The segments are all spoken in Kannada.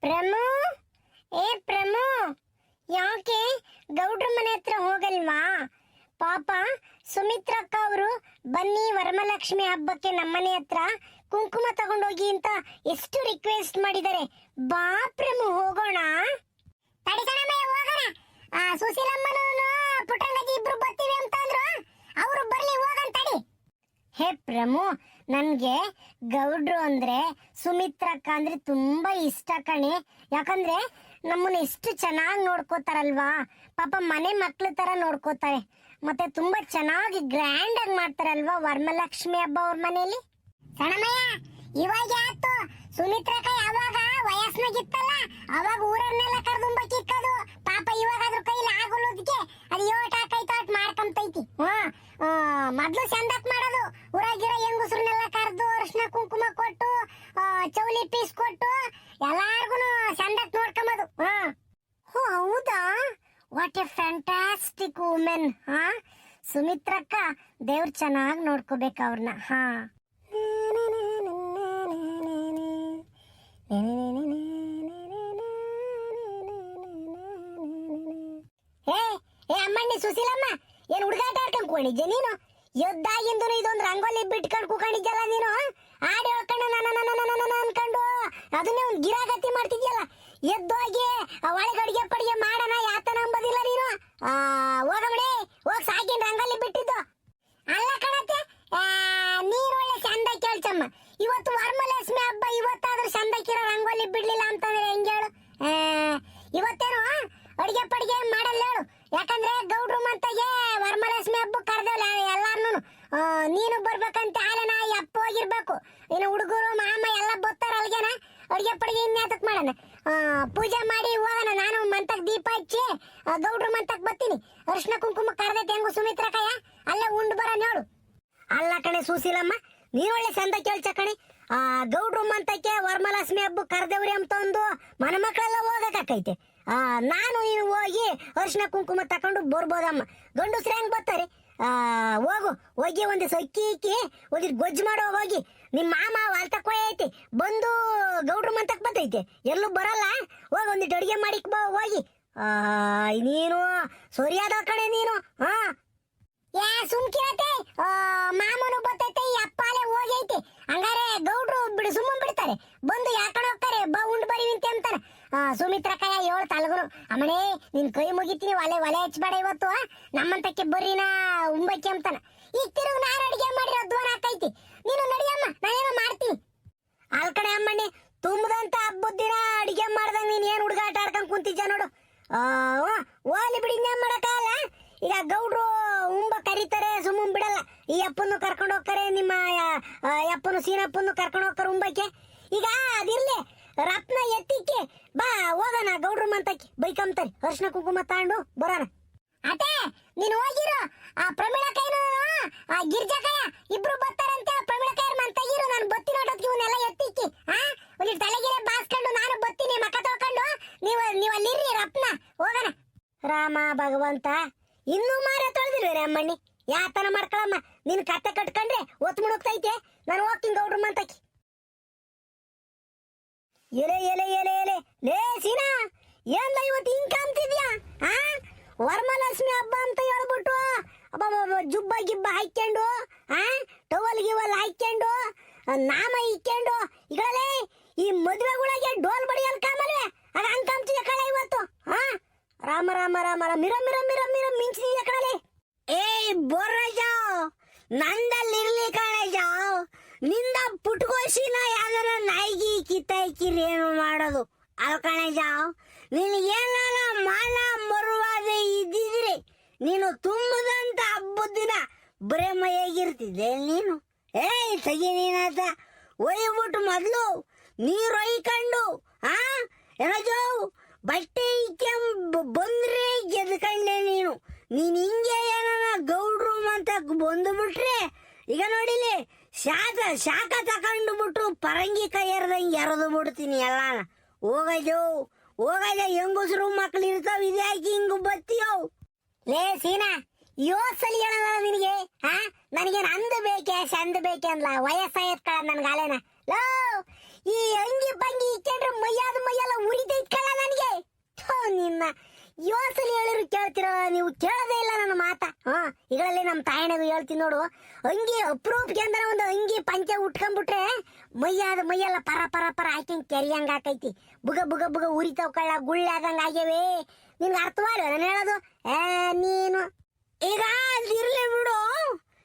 ಪ್ರಮು, ಏ ಪ್ರಮು, ಯಾಕೆ ಗೌಡ್ರ ಮನೆ ಹತ್ರ ಹೋಗಲ್ವಾ? ಪಾಪ ಸುಮಿತ್ರಕ್ಕ ಅವರು ಬನ್ನಿ ವರಮಲಕ್ಷ್ಮಿ ಹಬ್ಬಕ್ಕೆ ನಮ್ಮನೆ ಹತ್ರ ಕುಂಕುಮ ತಗೊಂಡೋಗಿ ಅಂತ ಎಷ್ಟು ರಿಕ್ವೆಸ್ಟ್ ಮಾಡಿದ್ದಾರೆ. ಬಾ ಪ್ರಮು, ಹೋಗೋಣ. ತಡಿ ಕಣಮ್ಮಯ್ಯ, ಹೋಗೋಣ. ಸುಶೀಲಮ್ಮನೂ ಪುಟ್ಟಂಗಜ್ಜಿ ಇಬ್ರು ಬರ್ತೀವಿ ಅಂತಂದ್ರು, ಅವರು ಬರ್ಲಿ, ಹೋಗೋಣ ತಡಿ. ಹೇ ಪ್ರಮು, ನನ್ಗೆ ಗೌಡ್ರು ಅಂದ್ರೆ ಸುಮಿತ್ರಕ್ಕ ಅಂದ್ರೆ ತುಂಬಾ ಇಷ್ಟ ಕಣೆ. ಯಾಕಂದ್ರೆ ನಮ್ಮನ್ನ ಎಷ್ಟು ಚೆನ್ನಾಗಿ ನೋಡ್ಕೋತಾರಲ್ವಾ. ಪಾಪ ಮನೆ ಮಕ್ಳ ತರ ನೋಡ್ಕೋತಾರೆ. ಮತ್ತೆ ತುಂಬಾ ಚೆನ್ನಾಗಿ ಗ್ರ್ಯಾಂಡ್ ಆಗಿ ಮಾಡ್ತಾರಲ್ವಾ ವರಮಲಕ್ಷ್ಮಿ ಹಬ್ಬ ಅವ್ರ ಮನೆಯಲ್ಲಿ. ಸಣ್ಣಮಯ್ಯ, ಇವಾಗ ಯಾತು ಸುಮಿತ್ರಕ್ಕ ಯಾವಾಗ ವಯಸ್ನಾಗಿತ್ತಲ್ಲ ಅವಾಗ ಊರನ್ನೆಲ್ಲ ಕರ್ದುಂಬಕ್ಕಿಕ್ಕದು. ಪಾಪ ಇವಾಗ ಅದ್ರ ಕೈಲಿ ಆಗೋದಕ್ಕೆ ಅದು ಯೋಟ್ ಹಾಕೈತ ಅಟ್ ಮಾಡ್ಕೊಂತೈತಿ. ಮೊದ್ಲು ಚಂದಕ್ ಮಾಡೋದು, ಊರಾಗಿರೋ ಹೆಂಗಸ್ರನ್ನೆಲ್ಲ ಕರೆದು ಅರ್ಶಿನ ಕುಂಕುಮ ಕೊಟ್ಟು ಚೌಲಿ ಪೀಸ್ ಕೊಟ್ಟು ಎಲ್ಲಾರ್ಗು ಚಂದಕ್ ನೋಡ್ಕೊಂಬದು. ಹೋ ಹೌದಾ, ವಾಟ್ ಎ ಫ್ಯಾಂಟಾಸ್ಟಿಕ್ ವುಮೆನ್. ಸುಮಿತ್ರಕ್ಕ ದೇವ್ರ ಚೆನ್ನಾಗಿ ನೋಡ್ಕೋಬೇಕು ಅವ್ರನ್ನ. ಏ ಅಮ್ಮಣ್ಣಿ ಸುಶೀಲಮ್ಮ, ಏನ್ ಹುಡುಗಾಟ ಆಡ್ಕೊಂಡ್ ಕೂಣಿದ್ದೆ ನೀನು? ಯುದ್ಧಾಗಿಂದು ಇದೊಂದು ರಂಗೋಲಿ ಬಿಟ್ಕೊಂಡು ಕೂಕೊಂಡಿದ್ದಲ್ಲ ನೀನು. ಆಡಿ ಹೇಳ್ಕೊಂಡು ನನ್ನ ಅನ್ಕೊಂಡು ಅದನ್ನೇ ಒಂದು ಗಿರಾಗತಿ ಮಾಡ್ತಿದ್ಯಲ್ಲ. ಎದ್ದೋಗಿ ಒಳಗೆ ಅಡಿಗೆ ಪಡಿಗೆ ಮಾಡೋಣ ಯಾತನ ಅಂಬೋದಿಲ್ಲ ನೀನು. ಹೋಗಮಣಿ, ಹೋಗಿ ಸಾಕಿನ ರಂಗೋಲಿ ಬಿಟ್ಟಿದ್ದು ಅಲ್ಲ ಕಣತ್ತೆ. ನೀನ್ ಒಳ್ಳೆ ಚಂದ ಕೇಳ್ಸಮ್ಮ. ಇವತ್ತು ವರಮಲಕ್ಷ್ಮಿ ಹಬ್ಬ, ಇವತ್ತಾದ್ರೂ ಚಂದಕ್ಕಿರೋ ರಂಗೋಲಿ ಬಿಡ್ಲಿಲ್ಲ ಅಂತಂದ್ರೆ ಹೆಂಗೆ ಹೇಳು? ಇವತ್ತೇನು ಅಡಿಗೆ ಪಡಿಗೆ ಮಾಡಲ್ಲ ಹೇಳು. ಯಾಕಂದ್ರೆ ಗೌಡ್ರು ಮಂತಗೆ ವರಮಲಕ್ಷ್ಮಿ ಹಬ್ಬ ಕರೆದಲ್ಲ ಎಲ್ಲಾರ್ನು. ನೀನು ಬರ್ಬೇಕಂತ ಆಲೆನ ಅಪ್ಪ ಹೋಗಿರ್ಬೇಕು. ಇನ್ನು ಹುಡುಗರು ಮಾಮ ಎಲ್ಲ ಬರ್ತಾರ ಅಲ್ಗೇನ. ಅಡಿಗೆ ಪಡಿಗೆ ಇನ್ಯಾತಕ್ ಮಾಡೋಣ, ಪೂಜೆ ಮಾಡಿ ಹೋಗೋಣ. ನಾನು ಮಂತಕ್ ದೀಪ ಹಚ್ಚಿ ಗೌಡ್ರು ಮಂತಕ್ ಬರ್ತೀನಿ. ಅರ್ಶಿನ ಕುಂಕುಮ ಕರೆದೈತೆ ಹೆಂಗು ಸುಮಿತ್ರಕಯ್ಯ, ಅಲ್ಲೇ ಉಂಡು ಬರ ನೋಡು. ಅಲ್ಲ ಕಣೆ ಸುಶೀಲಮ್ಮ, ನೀನ್ ಒಳ್ಳೆ ಚಂದ ಕೇಳ್ಸ ಕಣೆ. ಗೌಡ್ರು ಮಂತಕ್ಕೆ ವರಮಲಕ್ಷ್ಮಿ ಹಬ್ಬ ಕರೆದೇವ್ರಿ ಅಂತ ಒಂದು ಮನ ಮಕ್ಕಳೆಲ್ಲ ಹೋಗಕೈತೆ. ನಾನು ನೀನು ಹೋಗಿ ಅರ್ಶಿನ ಕುಂಕುಮ ತಕೊಂಡು ಬರ್ಬೋದಮ್ಮ. ಗಂಡಸ್ರು ಹೆಂಗ್ ಬರ್ತಾರೆ? ಹೋಗಿ ಒಂದು ಅಕ್ಕಿ ಇಕ್ಕಿ ಒಂದಿಟ್ಟು ಗೊಜ್ಜು ಮಾಡೋ ಹೋಗಿ. ನಿಮ್ಮ ಮಾಮ ಹೊಲ್ತಕ್ ಐತಿ ಬಂದು ಗೌಡ್ರು ಮಂತಕ್ ಬರ್ತೈತೆ, ಎಲ್ಲೂ ಬರಲ್ಲ. ಹೋಗಿ ಒಂದಿಟ್ಟು ಅಡಿಗೆ ಮಾಡಿಕ್ ಹೋಗಿ. ನೀನು ಸರಿಯಾದ ಕಣೆ ನೀನು. ಸುಮ್ಕಿರತೆ, ಮಾಮನು ಬರ್ತೈತೆ, ಈ ಅಪ್ಪಾಲೆ ಹೋಗೈತೆ. ಹಂಗಾರೆ ಗೌಡ್ರು ಬಿಡು ಸುಮ್ಮನ್ ಬಿಡ್ತಾರೆ, ಬಂದು ಯಾಕಣ ಹೋಗ್ತಾರೆ, ಬಾ ಉಂಡು ಬರೀ ನಿಂತೆ ಅಂತಾನೆ. ಸುಮಿತ್ರಕಯ್ಯ ಹೇಳು ತಲಗುನು, ಅಮ್ಮನೇ ನಿನ್ ಕೈ ಮುಗಿತೀನಿ, ಒಲೆ ಹಚ್ಬೇಡ ಇವತ್ತು, ನಮ್ಮಂತಕ್ಕೆ ಬರ್ರಿನ ಉಂಬಕ್ಕೆ ಅಂತಾನ. ಈಗ ತಿರುಗಿ ನಾನು ಅಡಿಗೆ ಮಾಡಿರೋ ದ್ವಾರ ಹಾಕೈತಿ, ನೀನು ನಡಿಯಮ್ಮ, ನಾನೇನೋ ಮಾಡ್ತೀನಿ. ಅಲ್ಕಡೆ ಅಮ್ಮಣ್ಣಿ, ತುಂಬದಂತ ಹಬ್ಬದ ದಿನ ಅಡಿಗೆ ಮಾಡ್ದಂಗ ನೀನ್ ಏನ್ ಹುಡುಗಾಟ ಆಡ್ಕೊಂಡ್ ಕುಂತಿದ್ಯ ನೋಡು. ಓಲಿ ಬಿಡಿ, ಇನ್ನೇನ್ ಮಾಡಕ್ಕಾಗಲ್ಲ. ಈಗ ಗೌಡ್ರು ಉಂಬ ಕರೀತಾರೆ, ಸುಮ್ಮನ್ ಬಿಡಲ್ಲ. ಈ ಅಪ್ಪನ್ನು ಕರ್ಕೊಂಡು ಹೋಗ್ತಾರೆ, ನಿಮ್ಮ ಅಪ್ಪನು ಸೀನಪ್ಪನ್ನು ಕರ್ಕೊಂಡು ಹೋಗ್ತಾರೆ ಉಂಬಕ್ಕೆ. ಈಗ ಅದಿರ್ಲಿ, ರತ್ನ ಎತ್ತಿಕ್ಕೆ ಬಾ ಹೋಗೋಣ ಗೌಡ್ರು ಮಂತಕ್ಕೆ. ಬೈಕಂತಾರೆ ಅರ್ಶಿನ ಕುಂಕುಮ ತಗೊಂಡು ಬರೋಣ. ಅತ್ತೆ ನೀನು ಹೋಗಿರು, ಪ್ರಮೀಳಕೈನು ಗಿರ್ಜಕಯ್ಯ ಇಬ್ರು ಬರ್ತಾರಂತೆ. ಪ್ರಮೀಳಕಯ್ಯರ್ ಮಂತಗಿರು, ನಾನು ಬತ್ತಿ ನೋಡೋದಕ್ಕೆ ಇವನ್ನೆಲ್ಲ ಎತ್ತಿಕ್ಕಿ. ಒಂದು ತಲೆಗಿರೆ ಬಾಸ್ಕೊಂಡು ನಾನು ಬತ್ತೀನಿ, ಮಕ್ಕ ತೊಳ್ಕೊಂಡು ನೀವು ಅಲ್ಲಿರ್ರಿ ರತ್ನ, ಹೋಗೋಣ. ರಾಮ ಭಗವಂತ, ಇನ್ನೂ ಮಾರ ತೊಳೆದಿಲ್ವೇರೆ ಅಮ್ಮಣ್ಣಿ? ಯಾತನ ಮಾಡ್ಕೊಳಮ್ಮ, ನಿನ್ ಕತ್ತೆ ಕಟ್ಕೊಂಡ್ರೆ ಒತ್ತು ಮುಳುಗ್ತೈತೆ. ನಾನು ಹೋಗ್ತೀನಿ ಗೌಡ್ರು ಮಂತಕ್ಕೆ. ಎಲೆ ಎಲೆ ಎಲೆ ಎಲೆ ಲೇ ಸೀನಾ, ಏನ್ಲ ಇವತ್ತು ಹಿಂಗ್ ಕಾಣ್ತಿದ್ಯಾ? ವರಮಲಕ್ಷ್ಮಿ ಹಬ್ಬ ಅಂತ ಹೇಳ್ಬಿಟ್ಟು ಜುಬ್ಬ ಗಿಬ್ಬ ಹಾಕ್ಕೊಂಡು, ಟವಲ್ ಗಿವಲ್ ಹಾಕ್ಕೊಂಡು, ನಾಮ ಇಕ್ಕೊಂಡು, ಈಗಳೇ ಈ ಮದ್ವೆಗಳಿಗೆ ಡೋಲ್ ಬಡಿಯಲ್ ಕಾಮಲ್ವೇ ಆಗ ಹಂಗ್ ಕಾಣ್ತಿದ್ಯ ಕಳೆ ಇವತ್ತು. ರಾಮ ರಾಮ ರಾಮ ರಾಮ, ಮಿರ ಮಿರ ಮಿರ ಮಿರ ಮಿಂಚಿದ್ಯ ಕಣಲೆ. ಬೋರ್ರಾಜಾವ್, ನಂದಲ್ಲಿರ್ಲಿ ಕಣಜಾವ್, ನಿಂದ ಪುಟ್ಕೋಶಿನ ಯಾವ್ದಾರ ನಾಯಿಗಿ ಕಿತ್ತಾಯ್ಕಿರಿ ಏನು ಮಾಡೋದು ಅಲ್ ಕಣಜಾವ್. ನೀನು ಏನಾರ ಮಾನ ಮರುವಾದೆ ಇದ್ದಿದ್ರೆ ನೀನು ತುಂಬದಂತ ಹಬ್ಬದ ದಿನ ಬರೇ ಮೈಯಾಗಿರ್ತಿದ್ದೆ ನೀನು. ತೆಗಿ ನೀನಾತ ಒಯ್ಬಿಟ್ಟು ಮೊದ್ಲು ನೀರು ಒಯ್ಕೊಂಡು ಏನಜಾವ್ ಬಟ್ಟೆ ಬಂದ್ರೆ ಗೆದ್ಕೊಂಡೆ ನೀನು. ನೀನ್ ಹಿಂಗೆ ಏನಾರ ಗೌಡ್ರು ಅಂತ ಬಂದು ಬಿಟ್ರೆ ಈಗ ನೋಡಿಲಿ ಶಾಖ ತಕೊಂಡು ಬಿಟ್ಟು ಪರಂಗಿ ಕೈ ಎರ್ದಂಗೆ ಎರೆದು ಬಿಡ್ತೀನಿ ಎಲ್ಲಾನ. ಹೋಗಜ ಹೆಂಗಸರು ಮಕ್ಳು ಇರ್ತಾವ, ಇದ್ಯಾಕೆ ಹಿಂಗು ಬತ್ತಿಯವ್? ಲೇ ಸೀನಾ, ಯೋಸಲಿ ಹೇಳಲ್ಲ ನಿನಗೆ. ನನಗೇನು ಅಂದ ಬೇಕೆ ಚಂದ ಬೇಕೆ ಅನ್ಲ, ವಯಸ್ಸಾಯತ್ ಕಳ ನನ್ಗಾಲೇನ. ಲೋ, ಈ ಅಂಗಿ ಬಂಗಿ ಇಕ್ಕೊಂಡ್ರೆ ಮೈಯಾದ ಮೈಯೆಲ್ಲ ಉರಿ ಯೋಸಲಿ ಹೇಳಿದ್ರು ಕೇಳ್ತಿರೋ ನೀವು, ಕೇಳೋದೇ ಇಲ್ಲ ನನ್ನ ಮಾತ. ಈಗಳಲ್ಲಿ ನಮ್ಮ ತಾಯಣಗೂ ಹೇಳ್ತೀನಿ ನೋಡು, ಅಂಗಿ ಅಪ್ರೂಪಕ್ಕೆ ಅಂದ್ರೆ ಒಂದು ಅಂಗಿ ಪಂಚೆ ಉಟ್ಕೊಂಡ್ಬಿಟ್ರೆ ಮೈಯೆಲ್ಲ ಪರ ಪರ ಪರ ಹಾಕಿಂಗ್ ಕೆರಿಯಂಗ್ ಹಾಕೈತಿ, ಬುಗ ಬುಗ ಬುಗ ಉರಿತಾವ್ ಕಳ್ಳ ಗುಳ್ಳೆ ಆದಂಗ ಆಗ್ಯವೇ. ನಿನ್ಗೆ ಅರ್ಥವಾಗ್ಲ ನಾನು ಹೇಳೋದು? ನೀನು ಈಗ ಅದಿರ್ಲಿ ಬಿಡು,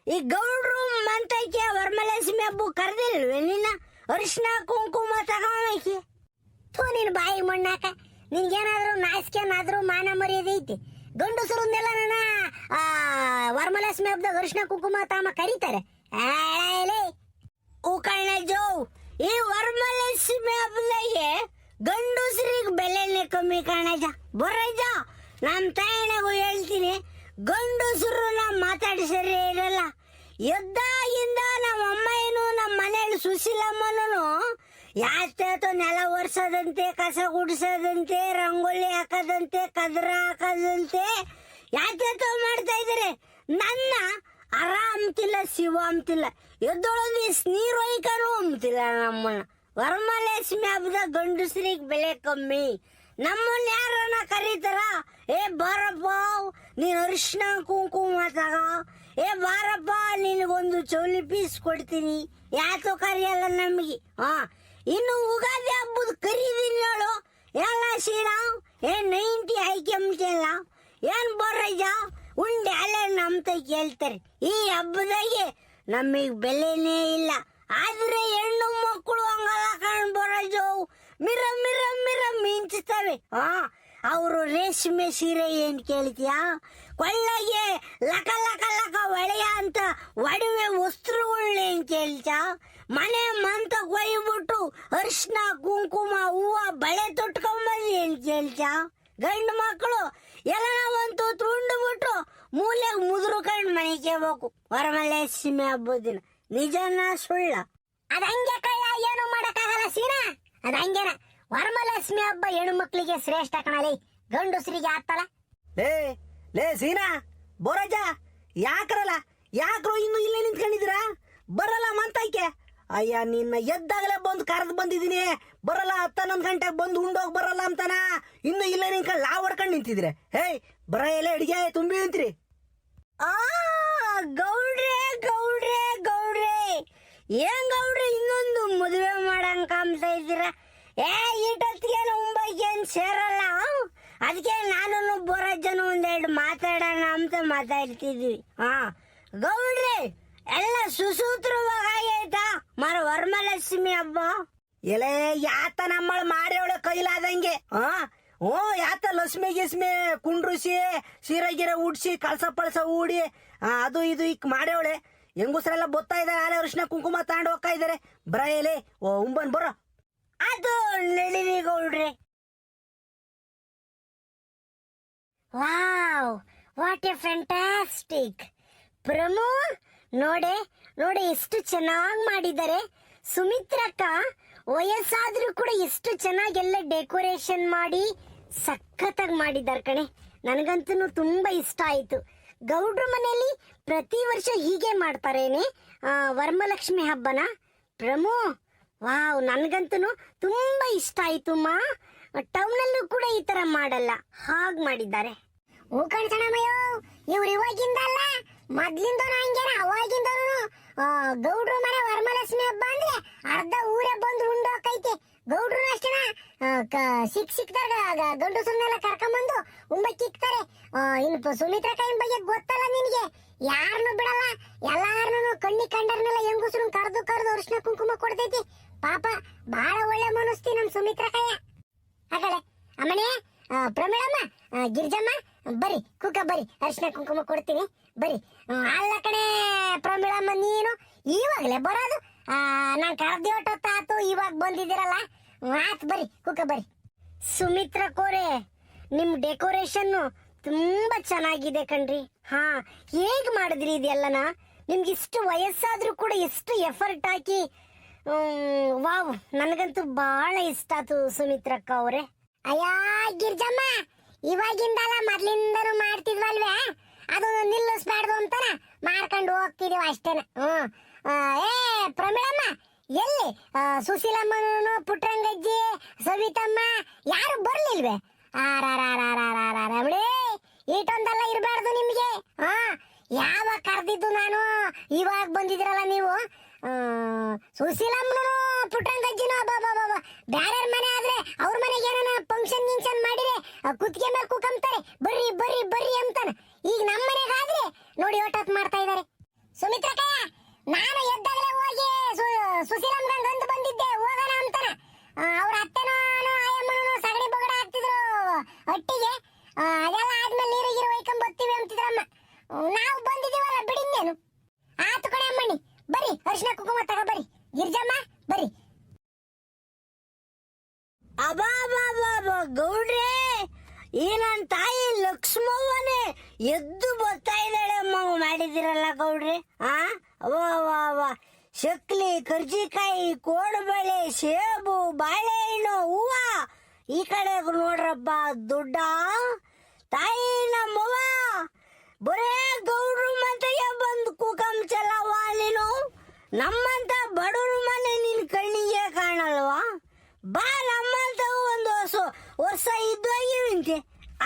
ಈ ಗೌಡ್ರು ಮಂತೈಕೆ ವರಮಹಾಲಕ್ಷ್ಮಿ ಹಬ್ಬ ಕರೆದಿಲ್ವೇ ನಿನ್ನ? ಅರಿಶಿನ ಕುಂಕುಮ ತಗೊಂಡೈತಿ ನೀನು ಬಾಯಿ ಮಣ್ಣಾಕ. ನಿನ್ಗೇನಾದ್ರು ನಾಚಿಕೆನಾದ್ರೂ ಮಾನ ಮರ್ಯಾದೆ ಐತಿ? ಗಂಡಸರನ್ನೆಲ್ಲ ನನ್ನ ವರಮಹಾಲಕ್ಷ್ಮಿ ಹಬ್ಬದಾಗ ಅರಿಶಿನ ಕುಂಕುಮ ತಮ್ಮ ಕರೀತಾರೆ. ಉಕಳ್ಳ ಜೋ, ಈ ವರಮಹಾಲಕ್ಷ್ಮಿ ಹಬ್ಬದಾಗೆ ಗಂಡಸರಿಗೆ ಬೆಲೆನೇ ಕಮ್ಮಿ ಕಾಣಜ. ಬರಜ ನಮ್ಮ ತಾಯಿನಾಗೂ ಹೇಳ್ತೀನಿ, ಗಂಡಸರನ್ನ ಮಾತಾಡಿ ಸರಿ ಇರಲ್ಲ. ಯುದ್ಧಾಗಿಂದ ನಮ್ಮ ಅಮ್ಮ ಏನು ನಮ್ಮ ಮನೆಯಲ್ಲಿ ಸುಶೀಲಮ್ಮನೂ ಯಾತೋ ನೆಲ ಒರ್ಸೋದಂತೆ, ಕಸ ಗುಡಿಸೋದಂತೆ, ರಂಗೋಲಿ ಹಾಕೋದಂತೆ, ಕದ್ರ ಹಾಕೋದಂತೆ ಯಾತೋ ಮಾಡ್ತಾ ಇದಾರೆ. ನನ್ನ ಆರಾಮ್ತಿಲ್ಲ, ಶಿವ ಅಂತಿಲ್ಲ, ಎದ್ದೊಳಗೆ ನೀರು ಒಯ್ಕನೂ ಅಂತಿಲ್ಲ. ನಮ್ಮನ್ನ ವರಮಹಾಲಕ್ಷ್ಮಿ ಹಬ್ಬದ ಗಂಡಸ್ರಿಗೆ ಬೆಲೆ ಕಮ್ಮಿ. ನಮ್ಮನ್ನ ಯಾರನ್ನ ಕರೀತಾರ? ಬಾರಪ್ಪ ನೀನ್ ಅರಿಶಿನ ಕುಂಕುಮ ತಗ, ಬಾರಪ್ಪ ನಿನಗೊಂದು ಚೌಲಿ ಪೀಸ್ ಕೊಡ್ತೀನಿ, ಯಾತೋ ಕರಿಯಲ್ಲ ನಮಗೆ. ಇನ್ನು ಉಗಾದಿ ಹಬ್ಬದ ಕರೀದೀನಿ ಹೇಳು, ಎಲ್ಲ ಶ್ರೀರಾಮ್ 90 ಐಕೆಂಬಲ್ಲ ಏನ್ ಬರ್ರಜ ಉಂಡೆ ಅಲ್ಲೇ ನಮ್ತ ಕೇಳ್ತಾರೆ. ಈ ಹಬ್ಬದಾಗೆ ನಮಗ್ ಬೆಲೆನೇ ಇಲ್ಲ, ಆದ್ರೆ ಹೆಣ್ಣು ಮಕ್ಕಳು ಹಂಗಲ್ಲ ಕಾಣ್ ಬರಜು, ಮಿರ ಮಿರ ಮಿರ ಮಿಂಚುತ್ತವೆ. ಅವರು ರೇಷ್ಮೆ ಸೀರೆ ಏನ್ ಕೇಳ್ತೀಯ? ಕೊಳ್ಳಗೆ ಲಕ ಲಕ ಲಕ ಒಳೆಯ ಅಂತ ಒಡವೆ ವಸ್ತ್ರಗಳನ್ನೇನ್ ಕೇಳ್ತ? ಮನೆ ಮಂತ ಕೊಯ್ಬಿಟ್ಟು ಅರಿಶಿನ ಕುಂಕುಮ ಹೂವ ಬಳೆ ತೊಟ್ಕೊಂಬಂದು ಏನ್ ಕೇಳ್ತ? ಗಂಡು ಮಕ್ಕಳು ಎಲ್ಲ ಒಂದು ತುಂಡುಬಿಟ್ಟು ಮೂಲೆಗೆ ಮುದುರುಕೊಂಡು ಮನೆಗೆ ವರಮಹಾಲಕ್ಷ್ಮಿ ಹಬ್ಬದ ದಿನ. ನಿಜನ ಸುಳ್ಳ? ಅದಂಗೆ ಕಳ್ಳ, ಏನು ಮಾಡಕ್ಕಾಗಲ್ಲ ಸೀನಾ, ಅದಂಗೆನ. ವರಮಹಾಲಕ್ಷ್ಮಿ ಹಬ್ಬ ಹೆಣ್ಣು ಮಕ್ಕಳಿಗೆ ಶ್ರೇಷ್ಠ ಕಣಲಿ, ಗಂಡಸರಿಗೆ ಆಗ್ತಲ್ಲ. ಲೇ ಸೀನಾ, ಬೋರಜ ಯಾಕ್ರಲ್ಲ, ಯಾಕ್ರೋ ಇನ್ನು ಇಲ್ಲೇ ನಿಂತ್ಕೊಂಡಿದ್ದೀರಾ? ಬರಲ್ಲ ಮಂತೈಕೆ. ಅಯ್ಯ ನಿನ್ನ ಎದ್ದಾಗಲೇ ಬಂದು ಕರೆದು ಬಂದಿದ್ದೀನಿ, ಬರಲ್ಲ 11 ಗಂಟೆಗೆ ಬಂದು ಉಂಡೋಗ್ ಬರಲ್ಲ ಅಂತಾನ. ಇನ್ನು ಇಲ್ಲೇ ನಿಂತ್ಕೊಂಡು ಲಾ ಹೊಡ್ಕೊಂಡು ನಿಂತಿದ್ರೆ ಬರ ಎಲ್ಲ ಅಡಿಗೆ ತುಂಬಿ ಅಂತ್ರಿ. ಗೌಡ್ರೆ ಗೌಡ್ರೆ ಗೌಡ್ರೆ, ಏನ್ ಗೌಡ್ರೆ ಇನ್ನೊಂದು ಮದುವೆ ಮಾಡಂಗ್ ಕಾಮ್ತಾ ಇದ್ದೀರಾ? ಈಟೊತ್ತಿಗೆ ಮುಂಬೈಗೆ ಏನ್ ಸೇರಲ್ಲ, ಅದಕ್ಕೆ ನಾನು ಬೋರಜ್ಜನ ಒಂದೆರಡು ಮಾತಾಡೋಣ ಅಂತ ಮಾತಾಡ್ತಿದ್ವಿ. ಗೌಡ್ರೆ ಎಲ್ಲ ಸುಸೂತ್ರವಾಗಿ ಆಯ್ತಾ ವರಮಹಾಲಕ್ಷ್ಮಿ ಹಬ್ಬ? ಎಲೆ ಯಾತ ನಮ್ಮಳ ಮಾಡ್ಯವಳೆ ಕೈಲಾದಂಗೆ. ಯಾತ ಲಕ್ಷ್ಮಿ ಗಿಸ್ಮಿ ಕುಂಡ್ರಿಸಿ ಸೀರೆ ಗಿರೆ ಉಡ್ಸಿ ಕಳ್ಸ ಪಳ್ಸ ಹೂಡಿ ಅದು ಇದು ಇಕ್ ಮಾಡ್ಯವಳೆ. ಹೆಂಗುಸರೆಲ್ಲ ಬೊತ್ತಾ ಇದಾರೆ, ಆಲೆ ಅರಿಶಿನ ಕುಂಕುಮ ತಗೊಂಡು ಹೋಗ್ತಾ ಇದಾರೆ. ಬರ ಎಲೆ ಉಂಬನ್ ಬರೋ. ಅದು ನಳಿನಿ ಗೌಡ್ರೆ. Wow, what a fantastic. Promo ನೋಡೆ ನೋಡಿ ಎಷ್ಟು ಚೆನ್ನಾಗಿ ಮಾಡಿದ್ದಾರೆ. ಸುಮಿತ್ರಕ್ಕ ವಯಸ್ಸಾದ್ರೂ ಕೂಡ ಎಷ್ಟು ಚೆನ್ನಾಗೆಲ್ಲ ಡೆಕೋರೇಷನ್ ಮಾಡಿ ಸಖತ್ತಾಗಿ ಮಾಡಿದ್ದಾರೆ ಕಣೆ. ನನಗಂತೂ ತುಂಬಾ ಇಷ್ಟ ಆಯ್ತು. ಗೌಡ್ರ ಮನೆಯಲ್ಲಿ ಪ್ರತಿ ವರ್ಷ ಹೀಗೆ ಮಾಡ್ತಾರೇನೆ ವರಮಹಾಲಕ್ಷ್ಮಿ ಹಬ್ಬನ? ಪ್ರಮೋ ವಾವ್, ನನ್ಗಂತೂ ತುಂಬಾ ಇಷ್ಟ ಆಯ್ತು ಮಾ. ಟೌನ್ ಅಲ್ಲೂ ಕೂಡ ಈ ತರ ಮಾಡಲ್ಲ, ಹಾಗ್ ಮಾಡಿದ್ದಾರೆ. ಹೂ ಕಣ್ಸಣಮಯ್ಯೋ, ಇವ್ರು ಇವಾಗಿಂದ ಅಲ್ಲ ಮೊದ್ಲಿಂದ ಹಂಗೇನ, ಅವಾಗಿಂದನು ಗೌಡ್ರ ಮನೆ ವರಮಹಾಲಕ್ಷ್ಮಿ ಹಬ್ಬ ಅಂದ್ರೆ ಅರ್ಧ ಊರೇ ಬಂದು ಉಂಡು ಹೋಗೈತೆ. ಗೌಡ್ರು ಅಷ್ಟೇನ ಸಿಕ್ತಾರ ಗಂಡಸರನ್ನೆಲ್ಲ ಕರ್ಕೊಂಬಂದು ಉಂಬಕ್ಕಿಕ್ತಾರೆ. ಇನ್ನು ಸುಮಿತ್ರಾ ಕೈನ್ ಬಗ್ಗೆ ಗೊತ್ತಲ್ಲ ನಿನಗೆ, ಯಾರನ್ನು ಬಿಡಲ್ಲ, ಎಲ್ಲಾರನು ಕಣ್ಣಿ ಕಂಡರ್ನೆಲ್ಲ ಹೆಂಗಸರು ಕರೆದು ಕರೆದು ಅರಿಶಿನ ಕುಂಕುಮ ಕೊಡ್ತೈತಿ. ಪಾಪ ಬಹಳ ಒಳ್ಳೆ ಮನಸ್ತಿ ನಮ್ ಸುಮಿತ್ರಾ ಕೈಯ. ಹಾಗಳೆ ಅಮ್ಮನೇ, ಪ್ರಮೀಳಮ್ಮ, ಗಿರ್ಜಮ್ಮ ಬರಿ ಕುಕ್ಕ ಬರಿ, ಅರಿಶಿನ ಕುಂಕುಮ ಕೊಡ್ತೀನಿ ಬರಿ. ಅಲ್ಲ ಕಣೆ ಪ್ರಮೀಳಮ್ಮ, ನೀನು ಇವಾಗಲೇ ಬರೋದು? ನಾನ್ ಕರೆದಿ ಹೊಟ್ಟೊತ್ತಾತು, ಇವಾಗ ಬಂದಿದ್ದೀರಲ್ಲ, ಆತ್ ಬರಿ ಕುಕ್ಕ ಬರಿ. ಸುಮಿತ್ರಾ ಕೋರೆ, ನಿಮ್ ಡೆಕೋರೇಷನ್ ತುಂಬಾ ಚೆನ್ನಾಗಿದೆ ಕಣ್ರಿ. ಹೇಗ್ ಮಾಡಿದ್ರಿ ಇದೆಲ್ಲನ? ನಿಮ್ಗೆ ಇಷ್ಟು ವಯಸ್ಸಾದ್ರೂ ಕೂಡ ಎಷ್ಟು ಎಫರ್ಟ್ ಹಾಕಿ, ವಾವ್, ನನಗಂತೂ ಬಹಳ ಇಷ್ಟ ಆಯ್ತು ಸುಮಿತ್ರಕ್ಕ ಅವರೇ. ಅಯ್ಯ ಗಿರ್ಜಮ್ಮ, ಇವಾಗಿಂದಲ್ಲ ಮೊದ್ಲಿಂದನೂ ಮಾಡ್ತಿದ್ವಲ್ವೇ, ಅದು ನಿಲ್ಲಿಸ್ಬಾರ್ದು ಅಂತಾನ ಮಾಡ್ಕೊಂಡು ಹೋಗ್ತಿದೀವ ಅಷ್ಟೇನ. ಪ್ರಮೀಳಮ್ಮ ಎಲ್ಲಿ? ಸುಶೀಲಮ್ಮನು, ಪುಟ್ರಂಗಜ್ಜಿ, ಸವಿತಮ್ಮ ಯಾರು ಬರ್ಲಿಲ್ವೇ? ರಮಣಿ ಈಟೊಂದೆಲ್ಲ ಇರಬಾರ್ದು ನಿಮ್ಗೆ. ಹಾ, ಯಾವಾಗ ಕರೆದಿದ್ದು ನಾನು, ಇವಾಗ ಬಂದಿದಿರಲ್ಲ ನೀವು. ಸುಶೀಲಮ್ಮನು ಪುಟ್ಟಂಗಜ್ಜಿನೂ ಬ್ಯಾರ್ಯಾರ ಮನೆ ಆದ್ರೆ ಅವ್ರ ಮನೆಗೆ ಏನಾನ ಫಂಕ್ಷನ್ ಗಿಂಕ್ಷನ್ ಮಾಡಿದ್ರೆ ಕುತ್ತಿಗೆ ಮೇಲೆ ಕುಕ್ಕಂತಾರೆ, ಬರ್ರಿ ಬರ್ರಿ ಬರ್ರಿ ಅಂತಾನ. ಈಗ ನಮ್ಮ ಮನೆಗಾದ್ರೆ ನೋಡಿ ಒಟ್ಟತ್ ಮಾಡ್ತಾ ಇದಾರೆ. ಸುಮಿತ್ರಕ್ಕಯ್ಯ, ನಾನು ಎದ್ದಾಗಲೇ ಹೋಗಿ ಸುಶೀಲಮ್ಮಗಂಗೆ ಅಂದು ಬಂದಿದ್ದೆ ಹೋಗೋಣ ಅಂತಾನ. ಅವ್ರ ಅತ್ತೆನೂ ಆಯಮ್ಮನೂ ಸಗಣಿ ಬೊಗಡ ಹಾಕ್ತಿದ್ರು ಒಟ್ಟಿಗೆ. ಅದೆಲ್ಲ ಆದ್ಮೇಲೆ ನೀರು ಗೀರು ಒಯ್ಕೊಂಡ್ ಬರ್ತೀವಿ ಅಂತಿದ್ರಮ್ಮ. ನಾವು ಬಂದಿದ್ದೀವಲ್ಲ ಬಿಡಿನ್ನೇನು. ಆತು ಕಡೆ ಅಮ್ಮಣ್ಣಿ, ಬರ್ರಿ ಅರಿಶಿನ ಕುಂಕುಮ ತಗ ಬರ್ರಿ. ಗಿರ್ಜಮ್ಮ ಬರ್ರಿ. ಅಬಾಬಾಬಾಬಾ ಗೌಡ್ರೆ, ಈ ನನ್ನ ತಾಯಿ ಲಕ್ಷ್ಮವ್ವನೇ ಎದ್ದು ಬರ್ತಾ ಇದ್ದಾಳೆ ಮಗು ಮಾಡಿದಿರಲ್ಲ ಗೌಡ್ರೆ. ವಾ ಶಕ್ಲಿ, ಕರ್ಜಿಕಾಯಿ, ಕೋಡುಬಳೆ, ಸೇಬು, ಬಾಳೆಹಣ್ಣು, ಹೂವ. ಈ ಕಡೆ ನೋಡ್ರಬ್ಬ ದುಡ್ಡ. ತಾಯಿ ನಮ್ಮವ್ವ ಬರೇ ಗೌಡ್ರು ಮನೆಗೆ ಬಂದು ಕುಕಂ ಚಲವ ನೀನು. ನಮ್ಮಂತ ಬಡವ್ರ ಮನೆ ನಿನ್ ಕಣ್ಣಿಗೆ ಕಾಣಲ್ವಾ? ಬಾ, ನಮ್ಮಂತ ಒಂದು ವರ್ಷ ಇದ್ದೋಗಿವಂತೆ.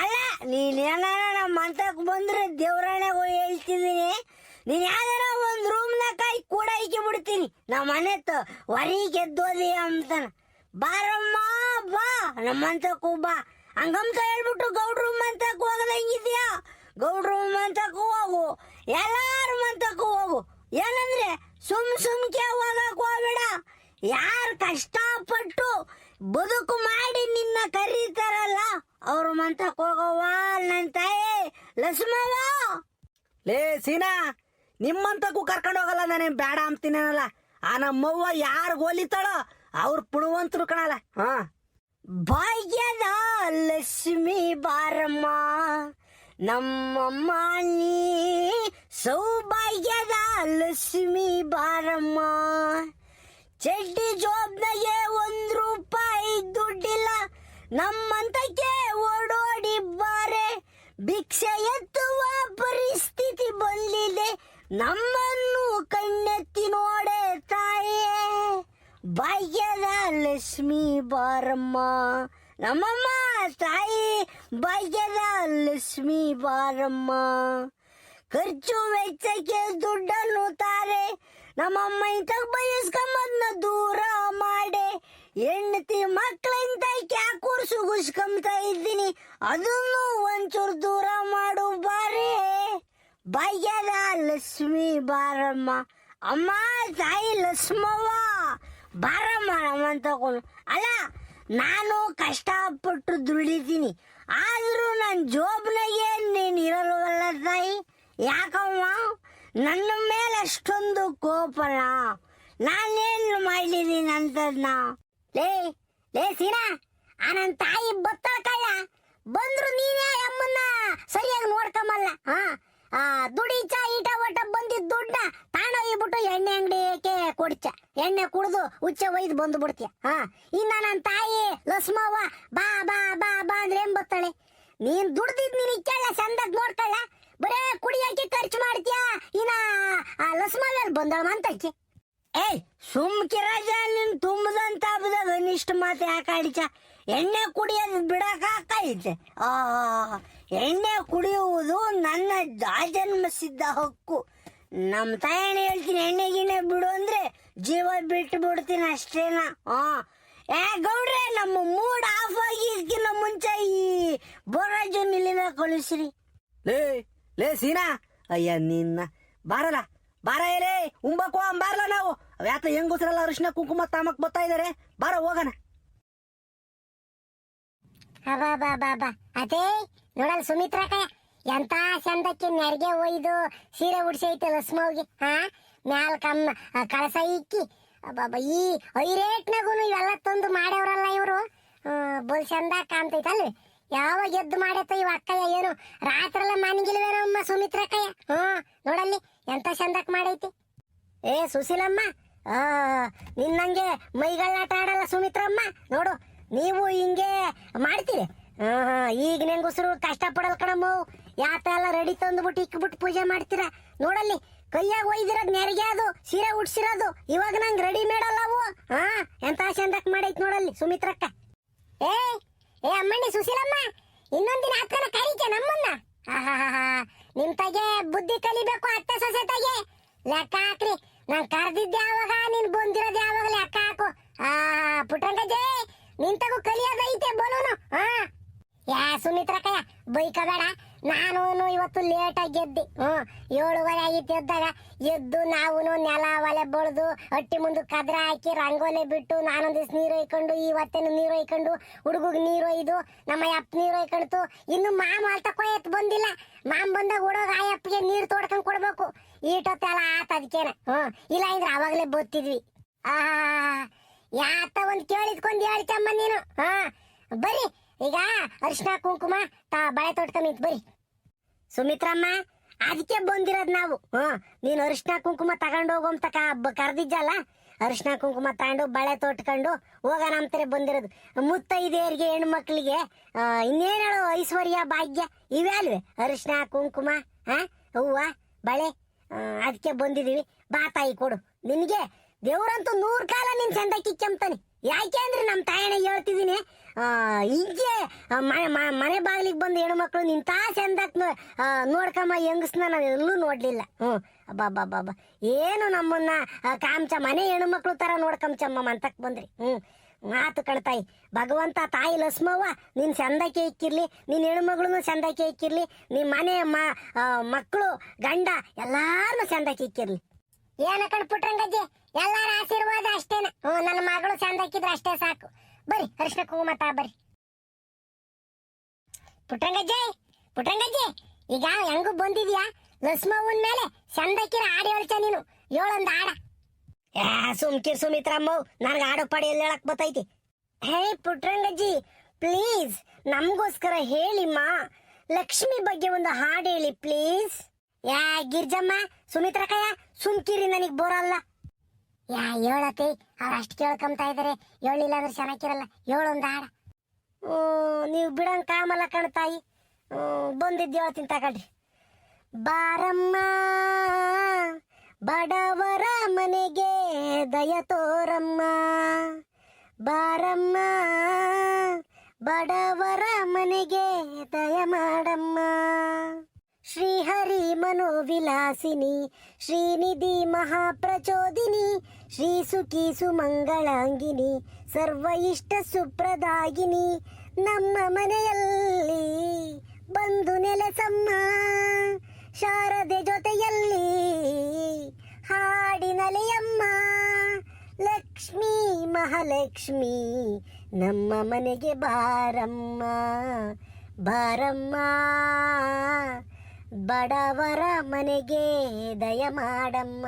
ಅಲ್ಲ, ನೀನೇನ ನಮ್ಮಂತಕ್ ಬಂದ್ರೆ ದೇವ್ರಾಣೆಗೂ ಹೇಳ್ತಿದ್ದೀನಿ, ನೀನ್ ಯಾವ್ದಾರ ಒಂದ್ ರೂಮ್ನ ಕಾಯಿ ಕೂಡ ಇಕ್ಕಿ ಬಿಡ್ತೀನಿ. ನಮ್ಮ ಮನೆ ಹೊರಗೆ ಎದ್ದೋದಿ ಅಂತಾನ. ಬಾರಮ್ಮ ಬಾ, ನಮ್ಮಂತಕ್ಕೂ ಬಾ. ಹಂಗಂತ ಹೇಳ್ಬಿಟ್ಟು ಗೌಡ್ರು ಮಂತಕ್ ಹೋಗದಂಗಿದ್ಯಾ? ಗೌಡ್ರು ಮಂತಕ್ಕೂ ಹೋಗು, ಎಲ್ಲಾರ ಮಂತಕ್ಕೂ ಹೋಗು. ಏನಂದ್ರೆ ಸುಮ್ಕೆ ಹೋಗಕ್ ಹೋಗ್ಬೇಡ. ಯಾರು ಕಷ್ಟಪಟ್ಟು ಬದುಕು ಮಾಡಿ ನಿನ್ನ ಕರೀತಾರಲ್ಲ ಅವ್ರ ಮಂತಕ್ ಹೋಗವ್ವ ನನ್ನ ತಾಯಿ ಲಕ್ಷ್ಮವ್ವ. ಲೇ ಸೀನಾ, ನಿಮ್ಮಂತಕ್ಕೂ ಕರ್ಕೊಂಡು ಹೋಗಲ್ಲ, ನಾನೇನ್ ಬೇಡ ಅಂತೀನಲ್ಲ. ಆ ನಮ್ಮವ್ವ ಯಾರು ಹೋಲಿತಾಳೋ ಅವ್ರ ಪುಣವಂತರು ಕಣಲ್ಲ. ಭಾಗ್ಯದ ಲಕ್ಷ್ಮಿ ಬಾರಮ್ಮ ನಮ್ಮಮ್ಮ, ನೀ ಸೌಭಾಗ್ಯದ ಲಕ್ಷ್ಮಿ ಬಾರಮ್ಮ. ಚಡ್ಡಿ ಜೋಬ್ನಾಗೆ 1 ರೂಪಾಯಿ ದುಡ್ಡಿಲ್ಲ, ನಮ್ಮಂತಕ್ಕೆ ಓಡೋಡಿ ಬಾರೆ. ಭಿಕ್ಷೆ ಎತ್ತುವ ಪರಿಸ್ಥಿತಿ ಬಂದಿದೆ, ನಮ್ಮನ್ನು ಕಣ್ಣೆತ್ತಿ ನೋಡೆ ತಾಯೇ. ಭಾಗ್ಯದ ಲಕ್ಷ್ಮಿ ಬಾರಮ್ಮ ನಮ್ಮಮ್ಮ ತಾಯಿ, ಭಾಗ್ಯದ ಲಕ್ಷ್ಮಿ ಬಾರಮ್ಮ. ಖರ್ಚು ವೆಚ್ಚಕ್ಕೆ ದುಡ್ಡನ್ನು ತಾರೆ, ನಮ್ಮಮ್ಮ ಇಂತ ಬಯಸ್ಕೊಂಬದ್ನ ದೂರ ಮಾಡೆ. ಹೆಂಡತಿ ಮಕ್ಕಳಿಂದ ಕ್ಯಾಕೂರ್ ಸುಗಿಸ್ಕೊಂತ ಇದ್ದೀನಿ, ಅದನ್ನು ಒಂಚೂರು ದೂರ ಮಾಡು ಬಾರೆ. ಭಾಗ್ಯದ ಲಕ್ಷ್ಮಿ ಬಾರಮ್ಮ. ಅಮ್ಮ ತಾಯಿ ಲಕ್ಷ್ಮವ್ವ ಬಾರಮ್ಮ ನಮ್ಮಂತ. ಅಲ್ಲ, ನಾನು ಕಷ್ಟಪಟ್ಟು ದುಡಿತೀನಿ, ಆದ್ರೂ ನನ್ನ ಜೋಬ್ನಾಗೆ ನೀನು ಇರಲ್ವಲ್ಲ ತಾಯಿ. ಯಾಕಮ್ಮ ನನ್ನ ಮೇಲೆ ಅಷ್ಟೊಂದು ಕೋಪನ? ನಾನೇನು ಮಾಡಿದೀನಿ ಅಂತದ್ನ? ಲೇ ಸೀನಾ, ಆ ನನ್ನ ತಾಯಿ ಬತ್ತಳಕಲ್ಲ, ಬಂದ್ರು ನೀನೇ ಅಮ್ಮನ್ನ ಸರಿಯಾಗಿ ನೋಡ್ಕೊಂಬಲ್ಲ. ದುಡಿಚ ಈಟ ಒಟ್ಟ ಬಂದಿದ್ದ ದುಡ್ಡ ತಾಣೋಗ್ಬಿಟ್ಟು ಎಣ್ಣೆ ಅಂಗಡಿಗೆ ಕೊಡ್ಚ, ಎಣ್ಣೆ ಕುಡ್ದು ಉಚ್ಚ ಒಯ್ದು ಬಂದು ಬಿಡ್ತೀಯ. ಇನ್ನ ನನ್ನ ತಾಯಿ ಲಕ್ಷ್ಮವ್ವ ಬಾ ಬಾ ಬಾ ಬಾ ಅಂದ್ರೆ ಏನ್ ಬತ್ತಾಳೆ? ನೀನ್ ದುಡ್ದಿದ್ ನೀನ್ ಇಕ್ಕೆಲ್ಲ ಚಂದಾಗ ನೋಡ್ಕೊಳ್ಳ, ಬರೇ ಕುಡಿಯಕ್ಕೆ ಖರ್ಚು ಮಾಡ್ತೀಯ. ಇನ್ನ ಲಕ್ಷ್ಮವ್ವ ಬಂದಳ ಅಂತಕ್ಕೆ. ಏಯ್ ಸುಮ್ಕಿರಾಜ, ನೀನ್ ತುಂಬದಂತ ಹಬ್ಬದಾಗ ಅನಿಷ್ಟ ಮಾತು ಯಾಕಾಡಿಚ? ಎಣ್ಣೆ ಕುಡಿಯೋದು ಬಿಡಕಾಕೈತೆ. ಎಣ್ಣೆ ಕುಡಿಯುವುದು ನನ್ನ ಜನ್ಮಸಿದ್ಧ ಹಕ್ಕು. ನಮ್ಮ ತಾಯಣ್ಣ ಹೇಳ್ತೀನಿ, ಎಣ್ಣೆ ಗಿಣ್ಣೆ ಬಿಡು ಅಂದ್ರೆ ಜೀವ ಬಿಟ್ಟು ಬಿಡ್ತೀನಿ ಅಷ್ಟೇನಾ. ಗೌಡ್ರೆ, ನಮ್ಮ ಮೂಡ್ ಆಫ್ ಆಗಿದ್ಕಿನ್ನ ಮುಂಚೆ ಈ ಬೋರಾಜು ಇಲ್ಲಿಂದ ಕಳಿಸ್ರಿ. ಲೇ ಸೀನಾ, ಅಯ್ಯ ನಿನ್ನ ಬಾರಲ್ಲ, ಬಾರ ಏಲೇ ಉಂಬಕ್ ಬಾರಲ್ಲ. ನಾವು ಯಾತ ಹೆಂಗುಸ್ರಲ್ಲ ಅರಿಶಿನ ಕುಂಕುಮ ತಾಮಕ್ ಬರ್ತಾ ಇದಾರೆ, ಬಾರ ಹೋಗಣ. ಬಾ ಅದೇ ನೋಡಲ್ ಸುಮಿತ್ರಕ್ಕ, ಎಂತ ಚಂದಕ್ಕೆ ನೆರಿಗೆ ಒಯ್ದು ಸೀರೆ ಉಡ್ಸೈತೆ ಲಕ್ಷ್ಮವ್ಗೆ. ಮ್ಯಾಲ ಕಳಸ ಇಕ್ಕಿ ಈ ಐರೇಟ್ನಾಗೂ ಇವೆಲ್ಲ ತಂದು ಮಾಡ್ಯವ್ರಲ್ಲ ಇವರು. ಬಲ್ ಚಂದ ಕಾಣ್ತೈತಲ್ರಿ. ಯಾವಾಗ ಎದ್ದು ಮಾಡೈತ ಇವ ಅಕ್ಕಯ್ಯ, ಏನು ರಾತ್ರೆಲ್ಲ ಮನ್ಗಿಲ್ವೇನಮ್ಮ ಸುಮಿತ್ರಕ್ಕಯ್ಯ. ನೋಡಲ್ಲಿ ಎಂತ ಚಂದಕ್ ಮಾಡೈತಿ. ಏ ಸುಶೀಲಮ್ಮ, ನಿನ್ನಂಗೆ ಮೈಗಳಾಟ ಆಡಲ್ಲ ಸುಮಿತ್ರಮ್ಮ. ನೋಡು, ನೀವು ಹಿಂಗೆ ಮಾಡ್ತೀರಿ. ಈಗ ನೆಂಗುಸರು ಕಷ್ಟ ಪಡಲ್ ಕಣಮ್ಮ. ಯಾತ ಎಲ್ಲ ರೆಡಿ ತಂದ್ಬಿಟ್ಟು ಇಕ್ಬಿಟ್ಟು ಪೂಜೆ ಮಾಡ್ತೀರಾ. ನೋಡಲ್ಲಿ ಕೈಯಾಗ ಒಯ್ದಿರೋದ್ ನೆರಿಗೆ, ಅದು ಸೀರೆ ಉಡ್ಸಿರೋದು ಇವಾಗ ನಂಗೆ ರೆಡಿ ಮೇಡಲ್ಲ ಅವು. ಎಂತ ಚಂದಕ್ ಮಾಡೈತ್ ನೋಡಲ್ಲಿ ಸುಮಿತ್ರಕ್ಕ. ಏ ಅಮ್ಮ, ಅಮ್ಮಣ್ಣಿ ಸುಶೀಲಮ್ಮ ಇನ್ನೊಂದಿನ ಹತ್ಕನ ಕರೀಕೆ ನಮ್ಮನ್ನ. ಆಹಾಹಾ, ನಿಮ್ ತಗೆ ಬುದ್ಧಿ ಕಲಿಬೇಕು ಅತ್ತೆ ಸೊಸೆ ತಗೆ. ಲೆಕ್ಕ ಹಾಕ್ರಿ, ನಾನ್ ಕರ್ದಿದ್ದೆ ಯಾವಾಗ, ನೀನ್ ಬಂದಿರೋದು ಯಾವಾಗ ಲೆಕ್ಕ ಹಾಕು. ಪುಟ್ರಂಗಜ್ಜೆ ನಿನ್ ತಗು ಕಲಿಯೋದೈತೆ ಬೋಲೋನು. ಯಾ ಸುಮಿತ್ರಕ್ಕಯ್ಯ ಬೈಕಬೇಡ, ನಾನು ಇವತ್ತು ಲೇಟ್ ಆಗಿ ಎದ್ದಿ. 7:30 ಆಗಿತ್ತು ಎದ್ದಾಗ. ಎದ್ದು ನಾವು ನೆಲ ಒಲೆ ಬಳ್ದು ಹಟ್ಟಿ ಮುಂದೆ ಕದ್ರ ಹಾಕಿ ರಂಗೋಲೆ ಬಿಟ್ಟು ನಾನೊಂದ್ ದಿವ್ಸ ನೀರು ಒಯ್ಕೊಂಡು, ಇವತ್ತೇನು ನೀರು ಒಯ್ಕೊಂಡು, ಹುಡುಗಗ್ ನೀರು ಒಯ್ದು, ನಮ್ಮ ಅಪ್ಪ ನೀರು ಒಯ್ಕೊಳ್ತು. ಇನ್ನು ಮಾಮ ಅಲ್ತಕ್ಕೋ ಎತ್ ಬಂದಿಲ್ಲ. ಮಾಮ್ ಬಂದಾಗ ಹುಡುಗ ಆ ಅಪ್ಪಗೆ ನೀರು ತೋಡ್ಕೊಂಡ್ ಕೊಡ್ಬೇಕು. ಈಟೊತ್ತೆಲ್ಲ ಆತ ಅದಕ್ಕೇನ. ಇಲ್ಲ ಅಂದ್ರೆ ಅವಾಗ್ಲೇ ಬತ್ತಿದ್ವಿ. ಯಾತ ಒಂದ್ ಕೇಳಿದ್ಕೊಂಡ್ ಹೇಳ್ತಮ್ಮ ನೀನು. ಬರ್ರಿ ಈಗ ಅರಿಶಿನ ಕುಂಕುಮ ಬಳೆ ತೊಟ್ಕೊಂಡ್ ಬರ್ರಿ. ಸುಮಿತ್ರಮ್ಮ ಅದಕ್ಕೆ ಬಂದಿರೋದ್ ನಾವು. ನೀನ್ ಅರಿಶಿನ ಕುಂಕುಮ ತಗೊಂಡು ಹೋಗೋಂತ ಕರ್ದಿದ್ದಲ್ಲ, ಅರಿಶಿನ ಕುಂಕುಮ ತಗೊಂಡು ಬಳೆ ತೊಟ್ಕೊಂಡು ಹೋಗ ನಮ್ ತರ ಬಂದಿರೋದು. ಮುತ್ತೈದೆಯರಿಗೆ ಹೆಣ್ಮಕ್ಳಿಗೆ ಇನ್ನೇನು ಹೇಳೋ ಐಶ್ವರ್ಯ ಭಾಗ್ಯ ಇವೇ ಅಲ್ವೇ ಅರಿಶಿನ ಕುಂಕುಮ ಹೂವ ಬಳೆ. ಅದಕ್ಕೆ ಬಂದಿದೀವಿ. ಬಾ ತಾಯಿ ಕೊಡು. ನಿನ್ಗೆ ದೇವ್ರಂತೂ 100 ಕಾಲ ನಿನ್ ಚಂದ ಕಿಕ್ಕಂತಾನೆ. ಯಾಕೆ ಅಂದ್ರೆ ನಮ್ ತಾಯಣ್ಣ ಹೇಳ್ತಿದೀನಿ, ಹಿಂಗೆ ಮನೆ ಬಾಗಿಲಿಗೆ ಬಂದು ಹೆಣ್ಮಕ್ಳು ನಿಂತ ಚಂದಕ್ ನೋಡ್ಕಮ್ಮ ಹೆಂಗಸ್ನ ನಾನು ಎಲ್ಲೂ ನೋಡ್ಲಿಲ್ಲ. ಅಬ್ಬಾ ಏನು ನಮ್ಮನ್ನ ಕಾಂಚ ಮನೆ ಹೆಣ್ಮಕ್ಳು ತರ ನೋಡ್ಕಂಚಮ್ಮ ಅಂತಕ್ ಬಂದ್ರಿ. ಮಾತು ಕಣ್ತಾಯಿ. ಭಗವಂತ ತಾಯಿ ಲಕ್ಷ್ಮವ್ವ ನಿನ್ ಚಂದಕ್ಕೆ ಇಕ್ಕಿರ್ಲಿ, ನಿನ್ ಹೆಣ್ಮಗಳು ಚಂದಕ್ಕೆ ಇಕ್ಕಿರ್ಲಿ, ನಿನ್ ಮನೆ ಮಕ್ಕಳು ಗಂಡ ಎಲ್ಲಾರನು ಚಂದಕ್ಕೆ ಇಕ್ಕಿರ್ಲಿ. ಏನ ಕಣ್ಪುಟ್ರಂಗಜ್ಜಿ ಎಲ್ಲಾರ ಆಶೀರ್ವಾದ ಅಷ್ಟೇನ. ನನ್ನ ಮಗಳು ಚಂದಕ್ಕಿದ್ರೆ ಅಷ್ಟೇ ಸಾಕು. ಬರ್ರಿ ಅರಿಶಿನ ಕುಂಕುಮ ಬರ್ರಿ. ಪುಟ್ರಂಗಜ್ಜಿ ಈಗ ಹೆಂಗು ಬಂದಿದ್ಯಾ ಲಕ್ಷ್ಮವ್ವನ್ ಮೇಲೆ ಚಂದಕ್ಕಿರ ಹಾಡು ಹೇಳ್ತ ನೀನು. ಏಳೊಂದು ಹಾಡ. ಸುಮ್ಕಿರ್ ಸುಮಿತ್ರಮ್ಮ, ನನ್ಗೆ ಆಡೋ ಪಾಡಿ ಎಲ್ಲ ಹೇಳಕ್ ಬತ್ತೈತಿ. ಹೇ ಪುಟ್ರಂಗಜ್ಜಿ ಪ್ಲೀಸ್ ನಮಗೋಸ್ಕರ ಹೇಳಿಮ್ಮ, ಲಕ್ಷ್ಮಿ ಬಗ್ಗೆ ಒಂದು ಹಾಡು ಹೇಳಿ ಪ್ಲೀಸ್. ಯಾ ಗಿರ್ಜಮ್ಮ ಸುಮಿತ್ರಕಯ್ಯ ಸುಮ್ಕಿರಿ, ನನಗ್ ಬರಲ್ಲ. ಯಾ ಹೇಳತಿ ಅವ್ರು ಅಷ್ಟು ಕೇಳ್ಕೊಂತ ಇದಾರೆ. ಹೇಳಿಲ್ಲ ಅಂದ್ರೆ ಚೆನ್ನಾಗಿರಲ್ಲ. ಹೇಳೊಂದು ಹಾಡ. ನೀವು ಬಿಡಂಗ್ ಕಾಮಲ್ಲ ಕಣ್ತಾಯಿ. ಬಂದಿದ್ದು ಹೇಳ್ತೀನಿ ತಗೊಳ್ರಿ. ಬಾರಮ್ಮ ಬಡವರ ಮನೆಗೆ ದಯ ತೋರಮ್ಮ, ಬಾರಮ್ಮ ಬಡವರ ಮನೆಗೆ ದಯ ಮಾಡಮ್ಮ. ಶ್ರೀಹರಿ ಮನೋವಿಲಾಸಿನಿ, ಶ್ರೀನಿಧಿ ಮಹಾಪ್ರಚೋದಿನಿ, ಶ್ರೀ ಸುಖಿ ಸುಮಂಗಳಾಂಗಿನಿ, ಸರ್ವ ಇಷ್ಟ ಸುಪ್ರದಾಯಿನಿ. ನಮ್ಮ ಮನೆಯಲ್ಲಿ ಬಂದು ನೆಲೆಸಮ್ಮ, ಶಾರದೆ ಜೊತೆಯಲ್ಲಿ ಹಾಡಿನಲೆಯಮ್ಮ. ಲಕ್ಷ್ಮೀ ಮಹಾಲಕ್ಷ್ಮಿ ನಮ್ಮ ಮನೆಗೆ ಬಾರಮ್ಮ, ಬಾರಮ್ಮ ಬಡವರ ಮನೆಗೆ ದಯ ಮಾಡಮ್ಮ.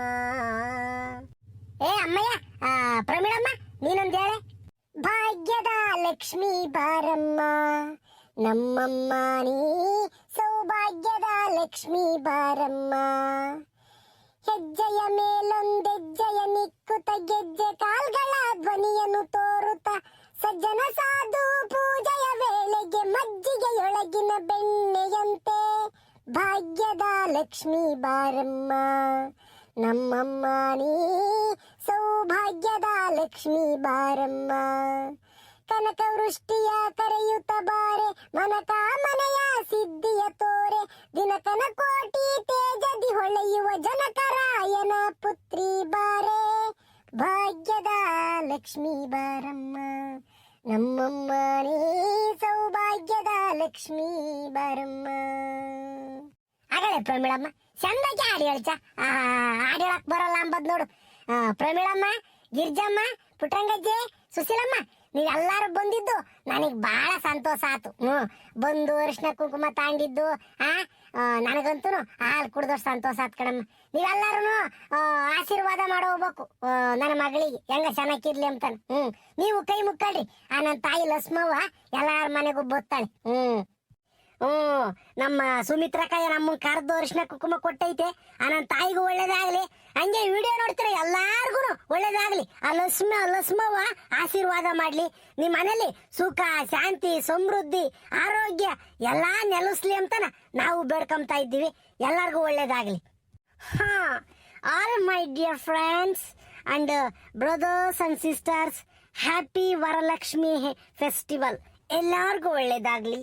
ಏ ಅಮ್ಮಯ್ಯ, ಪ್ರಮೀಳಮ್ಮ ನೀನೊಂದು ಹೇಳೆ. ಭಾಗ್ಯದ ಲಕ್ಷ್ಮೀ ಬಾರಮ್ಮ, ನಮ್ಮಮ್ಮ ನೀ ಸೌಭಾಗ್ಯದ ಲಕ್ಷ್ಮೀ ಬಾರಮ್ಮ. ಹೆಜ್ಜೆಯ ಮೇಲೊಂದೆಜ್ಜೆಯ ನಿಕ್ಕುತ್ತ ಗೆಜ್ಜೆ ಕಾಲ್ಗಳ ಧ್ವನಿಯನ್ನು ತೋರುತ್ತ, ಸಜ್ಜನ ಸಾಧು ಪೂಜೆಯ ವೇಳೆಗೆ ಮಜ್ಜಿಗೆಯೊಳಗಿನ ಬೆಣ್ಣೆಯಂತೆ. ಭಾಗ್ಯದ ಲಕ್ಷ್ಮೀ ಬಾರಮ್ಮ, ನಮ್ಮಮ್ಮ ನೀ ಸೌಭಾಗ್ಯದ ಲಕ್ಷ್ಮೀ ಬಾರಮ್ಮ. ಕನಕ ವೃಷ್ಟಿಯ ಕರೆಯುತ್ತ ಬಾರೆ, ಮನಕ ಮನೆಯ ಸಿದ್ಧಿಯ ತೋರೆ, ದಿನಕನ ಕೋಟಿ ತೇಜದಿ ಹೊಳೆಯುವ ಜನಕರಾಯನ ಪುತ್ರಿ ಬಾರೆ. ಭಾಗ್ಯದ ಲಕ್ಷ್ಮೀ ಬಾರಮ್ಮ, ನಮ್ಮಮ್ಮ ನೀ ಸೌಭಾಗ್ಯದ ಲಕ್ಷ್ಮೀ ಬಾರಮ್ಮ. ಆಗಲೇ ಪ್ರಮೀಳಮ್ಮ ಚಂದಕ್ಕೆ ಹಾಡು ಹೇಳ್ಚ. ಹಾಡು ಹೇಳಕ್ ಬರಲ್ಲ ಅಂಬದ್ ನೋಡು. ಪ್ರಮೀಳಮ್ಮ, ಗಿರ್ಜಮ್ಮ, ಪುಟ್ರಂಗಜ್ಜೆ, ಸುಶೀಲಮ್ಮ ನೀವೆಲ್ಲಾರು ಬಂದಿದ್ದು ನನಗ್ ಬಹಳ ಸಂತೋಷ ಆತು. ಬಂದು ಅರಿಶಿನ ಕುಂಕುಮ ತಾಂಡಿದ್ದು ನನಗಂತೂ ಹಾಲು ಕುಡ್ದಷ್ಟು ಸಂತೋಷ ಆತ್ ಕಣಮ್ಮ. ನೀವೆಲ್ಲಾರು ಆಶೀರ್ವಾದ ಮಾಡೋ ಹೋಗ್ಬೇಕು ನನ್ನ ಮಗಳಿಗೆ ಹೆಂಗ ಚೆನ್ನಾಗಿರ್ಲಿ ಅಂತಾನೆ. ನೀವು ಕೈ ಮುಕ್ಕಳ್ರಿ. ನನ್ನ ತಾಯಿ ಲಕ್ಷ್ಮವ್ವ ಎಲ್ಲಾರ ಮನೆಗೂ ಬತ್ತಾಳೆ. ನಮ್ಮ ಸುಮಿತ್ರಕಾಯ ನಮ್ಮ ಕರ್ದು ಅರಿಶಿನ ಕುಂಕುಮ ಕೊಟ್ಟೈತೆ. ನನ್ನ ತಾಯಿಗೂ ಒಳ್ಳೇದಾಗ್ಲಿ. ಹಂಗೆ ವಿಡಿಯೋ ನೋಡ್ತೀರ ಎಲ್ಲಾರ್ಗು ಒಳ್ಳೇದಾಗ್ಲಿ. ಆ ಲಕ್ಷ್ಮವ್ವ ಆಶೀರ್ವಾದ ಮಾಡ್ಲಿ. ನಿಮ್ ಮನೇಲಿ ಸುಖ ಶಾಂತಿ ಸಮೃದ್ಧಿ ಆರೋಗ್ಯ ಎಲ್ಲಾ ನೆಲೆಸ್ಲಿ ಅಂತಾನ ನಾವು ಬೇಡ್ಕೊಂತ ಇದ್ದೀವಿ. ಎಲ್ಲಾರ್ಗು ಒಳ್ಳೇದಾಗ್ಲಿ. All my dear friends and brothers and sisters, happy Varalakshmi festival ಎಲ್ಲಾರ್ಗೂ ಒಳ್ಳೇದಾಗ್ಲಿ.